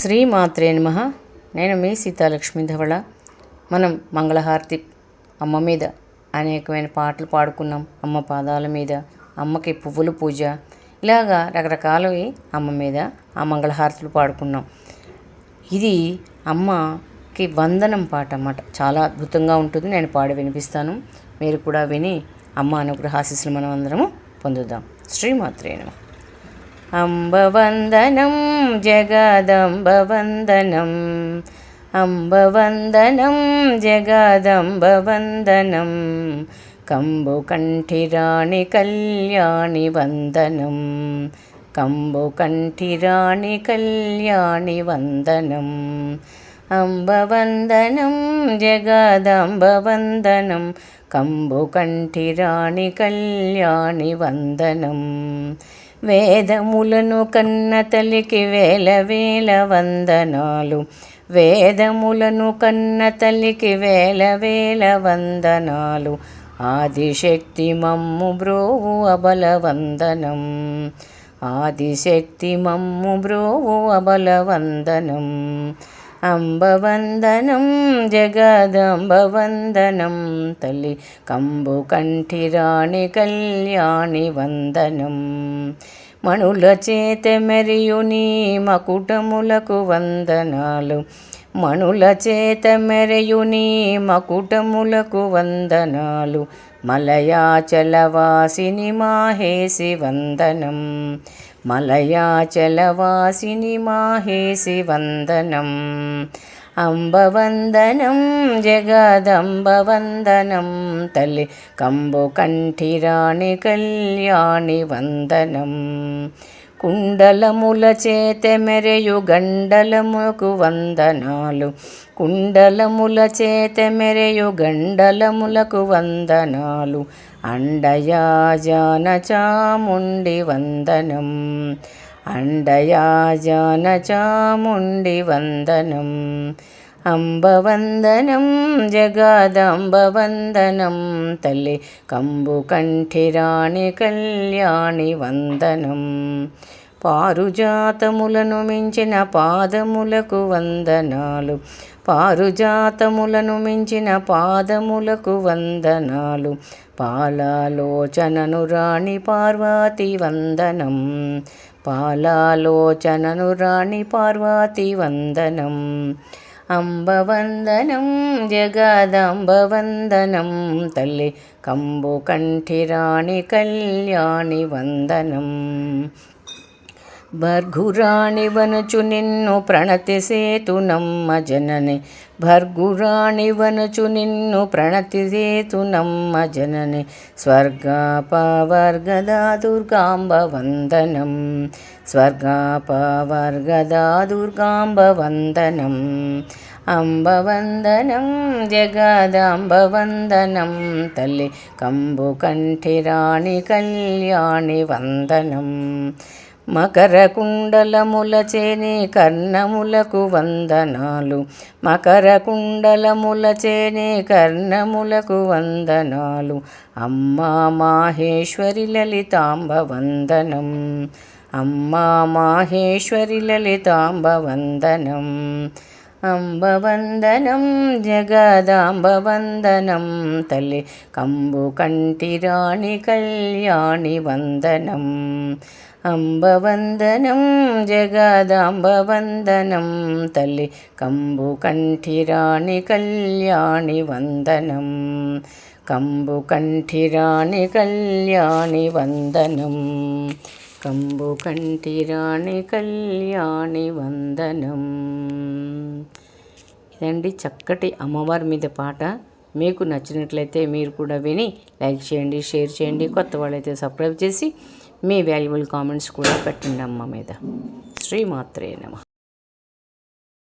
శ్రీమాత్రే నమః. నేను మీ సీతాలక్ష్మి ధవళ. మనం మంగళహారతి అమ్మ మీద అనేకమైన పాటలు పాడుకున్నాం. అమ్మ పాదాల మీద, అమ్మకి పువ్వుల పూజ, ఇలాగా రకరకాలవి అమ్మ మీద ఆ మంగళహారతులు పాడుకున్నాం. ఇది అమ్మకి వందనం పాట అన్నమాట. చాలా అద్భుతంగా ఉంటుంది. నేను పాడి వినిపిస్తాను. మీరు కూడా విని అమ్మ అనుగ్రహాశీస్సులు మనం అందరము పొందుదాం. శ్రీమాత్రే నమః. అంబవందనం జగదంబవందనం, అంబవందనం జగదంబవందనం, కంబు కంఠిరాణి కళ్యాణి వందనం, కంబు కంఠిరాణి కళ్యాణి వందనం. అంబవందనం జగదంబవందనం, కంబు కంఠిరాణి కళ్యాణి వందనం. వేదములను కన్న తల్లికి వేల వేల వందనాలు, వేదములను కన్న తల్లికి వేల వేల వందనాలు. ఆదిశక్తి మమ్ము బ్రోవు అబల వందనం, ఆదిశక్తి మమ్ము బ్రోవు అబల వందనం. అంబవందనం జగదంబవందనం, తల్లి కంబు కంఠిరాణి కళ్యాణి వందనం. మణుల చేత మెరియు నీ మకుటములకు వందనాలు, మణుల చేత మెరియు నీ మకుటములకు వందనాలు. మలయాచలవాసిని మాహేసి వందనం, మలయాచలవాసిని మాహేసి వందనం. అంబవందనం జగదంబవందనం, తల్లి కంబు కంఠిరాణి కళ్యాణి వందనం. కుండలముల చేత మెరియు గండలముకు వందనాలు, కుండలముల చేత మెరియు గండలములకు వందనాలు. అండయాజాన చాముండి వందనం, అండయాజాన చాముండి వందనం. అంబవందనం జగదంబవందనం, తల్లి కంబు కంఠిరాణి కళ్యాణి వందనం. పారుజాతములను మించిన పాదములకు వందనాలు, పారుజాతములను మించిన పాదములకు వందనాలు. పాలాలోచనను రాణి పార్వతి వందనం, పాలాలోచనను రాణి పార్వతి వందనం. అంబవందనం జగదంబవందనం, తల్లి కంబు కంఠిరాణి కళ్యాణి వందనం. భర్గురాణి వనుచు నిన్ను ప్రణతి సేతునమ్మ జనని, భర్గురాణి వనుచు నిన్ను ప్రణతి సేతునమ్మ జనని. స్వర్గాపవర్గదా దుర్గాంబ వందనం, స్వర్గాపవర్గదా దుర్గాంబ వందనం. అంబవందనం జగదంబవందనం, తల్లి కంబు కంఠిరాణి కళ్యాణి వందనం. మకర కుండలముల చేని కర్ణములకు వందనాలు, మకర కుండలముల చేని కర్ణములకు వందనాలు. అమ్మా మాహేశ్వరి లలితాంబ వందనం, అమ్మా మాహేశ్వరి లలితాంబ వందనం. అంబవందనం జగదాంబవందనం, తల్లి కంబు కంఠిరాణి కళ్యాణి వందనం. అంబవందనం జగదాంబవందనం, తల్లి కంబు కంఠిరాణి కళ్యాణి వందనం, కంబు కంఠిరాణి కళ్యాణి వందనం, కంబు కంఠిరాణి కళ్యాణి వందనం. ఇదండి చక్కటి అమ్మవారి మీద పాట. మీకు నచ్చినట్లయితే మీరు కూడా విని లైక్ చేయండి, షేర్ చేయండి. కొత్త వాళ్ళైతే సబ్స్క్రైబ్ చేసి మీ వాల్యుబుల్ కామెంట్స్ కూడా పెట్టండి అమ్మ మీద. శ్రీమాత్రే నమః.